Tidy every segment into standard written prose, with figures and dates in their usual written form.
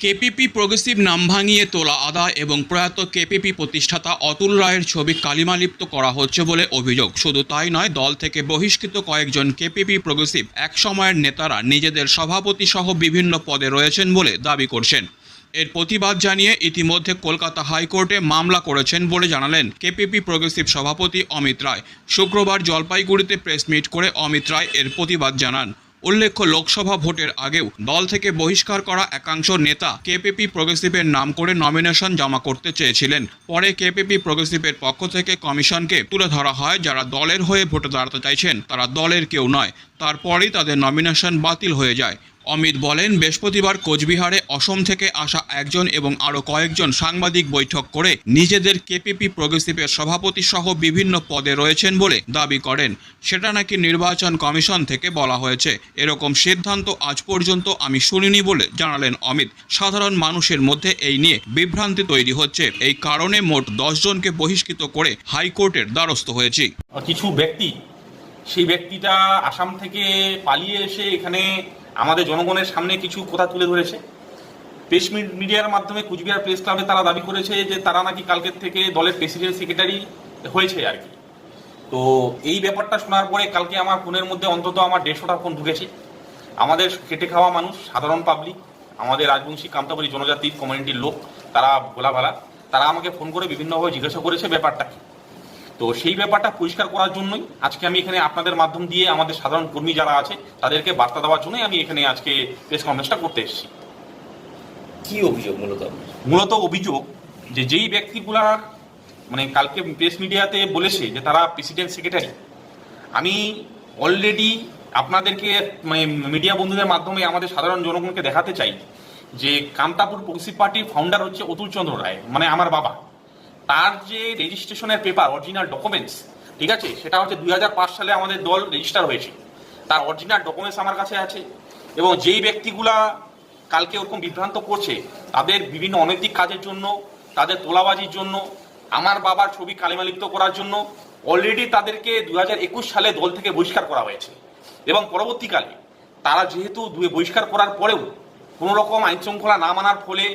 KPP progressive নাম ভাঙিয়ে তোলা আদায় এবং প্রয়াত কেপিপি প্রতিষ্ঠাতা অতুল রায়ের ছবি কালিমালিপ্ত করা হচ্ছে বলে অভিযোগ। শুধু তাই নয়, দল থেকে বহিষ্কৃত কয়েকজন কেপিপি প্রগ্রেসিভ এক সময়ের নেতারা নিজেদের সভাপতি সহ বিভিন্ন পদে রয়েছেন বলে দাবি করছেন। এর প্রতিবাদ জানিয়ে ইতিমধ্যে কলকাতা হাইকোর্টে মামলা করেছেন বলে জানালেন কেপিপি প্রগ্রেসিভ সভাপতি অমিত রায়। শুক্রবার জলপাইগুড়িতে প্রেস মিট করে অমিত রায় এর প্রতিবাদ জানান। উল্লেখ্য, লোকসভা ভোটের আগেও দল থেকে বহিষ্কার করা একাংশ নেতা কেপিপি প্রগ্রেসিভের নাম করে নমিনেশন জমা করতে চেয়েছিলেন। পরে কেপিপি প্রগ্রেসিভের পক্ষ থেকে কমিশনকে তুলে ধরা হয়, যারা দলের হয়ে ভোটে দাঁড়াতে চাইছেন তারা দলের কেউ নয়। তারপরেই তাদের নমিনেশন বাতিল হয়ে যায়। অমিত বলেন, বৃহস্পতিবার কোচবিহারে অসম থেকে আসা একজন এবং আরও কয়েকজন সাংবাদিক বৈঠক করে নিজেদের কেপিপি প্রগ্রেসিভের সভাপতি সহ বিভিন্ন পদে রয়েছেন বলে দাবি করেন। সেটা নাকি নির্বাচন কমিশন থেকে বলা হয়েছে। এরকম সিদ্ধান্ত আজ পর্যন্ত আমি শুনিনি বলে জানালেন অমিত। সাধারণ মানুষের মধ্যে এই নিয়ে বিভ্রান্তি তৈরি হচ্ছে। এই কারণে মোট 10 জনকে বহিষ্কৃত করে হাইকোর্টের দ্বারস্থ হয়েছি। কিছু ব্যক্তি, সেই ব্যক্তিটা আসাম থেকে পালিয়ে এসে এখানে আমাদের জনগণের সামনে কিছু কথা তুলে ধরেছে। প্রেস মিডিয়ার মাধ্যমে কুচবিহার প্রেস ক্লাবে তারা দাবি করেছে যে তারা নাকি কালকের থেকে দলের প্রেসিডেন্ট সেক্রেটারি হয়েছে আর কি। তো এই ব্যাপারটা শোনার পরে কালকে আমার ফোনের মধ্যে অন্তত আমার 150টা ফোন ঢুকেছে। আমাদের খেটে খাওয়া মানুষ, সাধারণ পাবলিক, আমাদের রাজবংশী কামতাপুরী জনজাতির কমিউনিটির লোক, তারা ভোলা ভালা, তারা আমাকে ফোন করে বিভিন্নভাবে জিজ্ঞাসা করেছে ব্যাপারটা কি। তো সেই ব্যাপারটা পরিষ্কার করার জন্যই আজকে আমি এখানে আপনাদের মাধ্যম দিয়ে আমাদের সাধারণ কর্মী যারা আছে তাদেরকে বার্তা দেওয়ার জন্যই আমি এখানে আজকে প্রেস কনফারেন্সটা করতে এসেছি। কি অভিযোগ? মূলত অভিযোগ যে যেই ব্যক্তিগুলা মানে কালকে প্রেস মিডিয়াতে বলেছে যে তারা প্রেসিডেন্ট সেক্রেটারি, আমি অলরেডি আপনাদেরকে মানে মিডিয়া বন্ধুদের মাধ্যমে আমাদের সাধারণ জনগণকে দেখাতে চাই যে কামতাপুর প্রগ্রেসিভ পার্টির ফাউন্ডার হচ্ছে অতুল চন্দ্র রায়, মানে আমার বাবা। তার যে রেজিস্ট্রেশনের পেপার, অরিজিনাল ডকুমেন্টস, ঠিক আছে, সেটা হচ্ছে 2005 সালে আমাদের দল রেজিস্টার হয়েছে। তার অরিজিনাল ডকুমেন্টস আমার কাছে আছে। এবং যেই ব্যক্তিগুলা কালকে ওরকম বিভ্রান্ত করছে, তাদের বিভিন্ন অনৈতিক কাজের জন্য, তাদের তোলাবাজির জন্য, আমার বাবার ছবি কালিমালিপ্ত করার জন্য অলরেডি তাদেরকে 2021 সালে দল থেকে বহিষ্কার করা হয়েছে। এবং পরবর্তীকালে তারা যেহেতু বহিষ্কার করার পরেও কোনো রকম আইন শৃঙ্খলা না মানার ফলে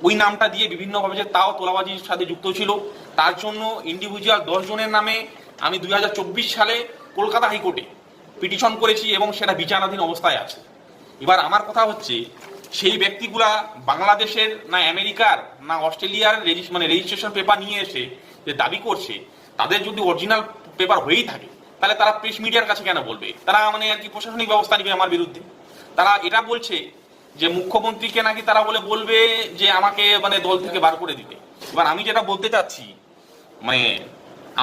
ওই নামটা দিয়ে বিভিন্নভাবে যে তাও তোলাবাজির সাথে যুক্ত ছিল, তার জন্য ইন্ডিভিজুয়াল 10 জনের নামে আমি 2024 সালে কলকাতা হাইকোর্টে পিটিশন করেছি এবং সেটা বিচারাধীন অবস্থায় আছে। এবার আমার কথা হচ্ছে, সেই ব্যক্তিগুলা বাংলাদেশের না আমেরিকার না অস্ট্রেলিয়ার রেজিস্ট্রেশন পেপার নিয়ে এসে যে দাবি করছে, তাদের যদি অরিজিনাল পেপার হয়েই থাকে তাহলে তারা প্রেস মিডিয়ার কাছে কেন বলবে? তারা মানে আর কি প্রশাসনিক ব্যবস্থা নেবে আমার বিরুদ্ধে। তারা এটা বলছে যে মুখ্যমন্ত্রীকে নাকি তারা বলবে যে আমাকে মানে দল থেকে বার করে দিতে। এবার আমি যেটা বলতে চাচ্ছি, মানে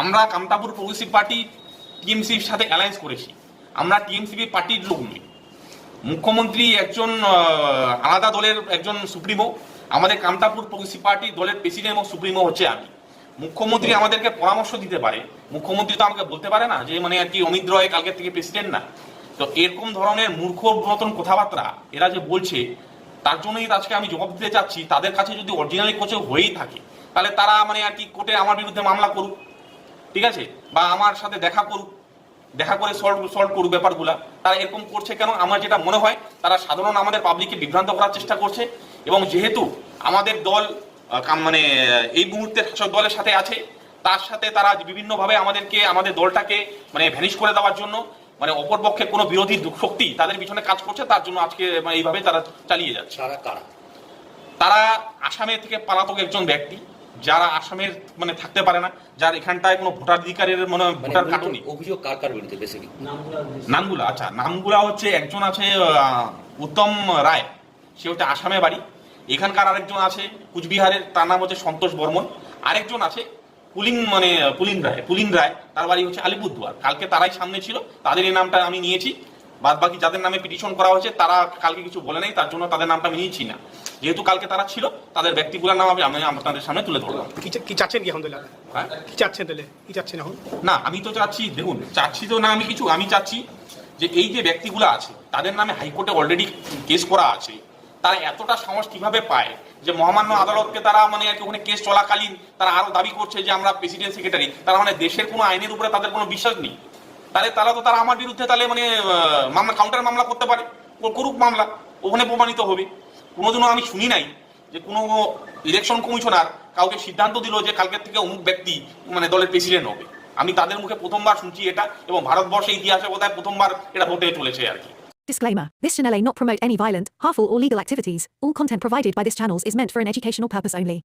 আমরা কামতাপুর প্রগ্রেসিভ পার্টি টিএমসির সাথে অ্যালায়েন্স করেছি। আমরা টিএমসিপি পার্টির লোক নই। মুখ্যমন্ত্রী একজন আলাদা দলের একজন সুপ্রিমো, আমাদের কামতাপুর প্রগ্রেসিভ পার্টি দলের প্রেসিডেন্ট এবং সুপ্রিমো হচ্ছে আমি। মুখ্যমন্ত্রী আমাদেরকে পরামর্শ দিতে পারে, মুখ্যমন্ত্রী তো আমাকে বলতে পারে না যে মানে আর কি অমিত রায় কালকের থেকে প্রেসিডেন্ট না। তো এরকম ধরনের মূর্খ মতন কথাবার্তা এরা যে বলছে, তার জন্যই আজকে আমি জবাব দিতে চাচ্ছি। তাদের কাছে যদি অরিজিনালি কোচে হয়েই থাকে তাহলে তারা মানে আর কি কোর্টে আমার বিরুদ্ধে মামলা করুক, ঠিক আছে, বা আমার সাথে দেখা করুক, দেখা করে সলভ করুক ব্যাপারগুলা। তারা এরকম করছে কেন? আমার যেটা মনে হয় তারা সাধারণ আমাদের পাবলিককে বিভ্রান্ত করার চেষ্টা করছে। এবং যেহেতু আমাদের দল মানে এই মুহূর্তে শাসক দলের সাথে আছে, তার সাথে তারা বিভিন্নভাবে আমাদের দলটাকে মানে ভ্যানিশ করে দেওয়ার জন্য, মানে অপরপক্ষে কোনো বিরোধী শক্তি তাদের পিছনে কাজ করছে, তার জন্য আজকে এইভাবে তারা চালিয়ে যাচ্ছে। তারা আসামে থেকে পলাতক একজন ব্যক্তি, যারা আসামের মানে থাকতে পারে না, যার এখানটায় কোনো ভোটাধিকারের মানে ভোটার কাটুনি। অভিযোগ কার বিরুদ্ধে? বেসিক্যালি নামগুলা, আচ্ছা নামগুলা হচ্ছে, একজন আছে উত্তম রায়, সে হচ্ছে আসামে বাড়ি। এখানকার আরেকজন আছে কুচবিহারের, তার নাম হচ্ছে সন্তোষ বর্মন। আরেকজন আছে পুলিন রায়, তার বাড়ি হচ্ছে আলিপুরদুয়ার। কালকে তারাই সামনে ছিল, তাদের এই নামটা আমি নিয়েছি। বাদ বাকি যাদের নামে পিটিশন করা হয়েছে তারা কালকে কিছু বলে নাই, তার জন্য তাদের নামটা আমি নিয়েছি না। যেহেতু কালকে তারা ছিল, তাদের ব্যক্তিগুলোর নাম আমি আপনাদের সামনে তুলে ধরলাম। কি চাচ্ছেন কি এখন? কি চাচ্ছেন তাহলে? কি চাচ্ছেন এখন? না, আমি তো চাচ্ছি, দেখুন, চাচ্ছি তো না আমি কিছু, আমি চাচ্ছি যে এই যে ব্যক্তিগুলো আছে তাদের নামে হাইকোর্টে অলরেডি কেস করা আছে, তারা এতটা সাহস কিভাবে পায় যে মহামান্য আদালতকে তারা মানে আর কি ওখানে কেস চলাকালীন তারা আরো দাবি করছে যে আমরা প্রেসিডেন্ট সেক্রেটারি। তারা মানে দেশের কোনো আইনের উপরে তাদের কোনো বিশ্বাস নেই। তাহলে তারা আমার বিরুদ্ধে তাহলে মানে মামলা, কাউন্টার মামলা করতে পারে, করুক মামলা, ওখানে প্রমাণিত হবে। কোনোদিনও আমি শুনি নাই যে কোনো ইলেকশন কমিশনার কাউকে সিদ্ধান্ত দিল যে কালকের থেকে অমুক ব্যক্তি মানে দলের প্রেসিডেন্ট হবে। আমি তাদের মুখে প্রথমবার শুনছি এটা, এবং ভারতবর্ষের ইতিহাসে বোধহয় প্রথমবার এটা হতে চলেছে আর কি। Disclaimer. This channel may not promote any violent, harmful or legal activities. All content provided by this channel is meant for an educational purpose only.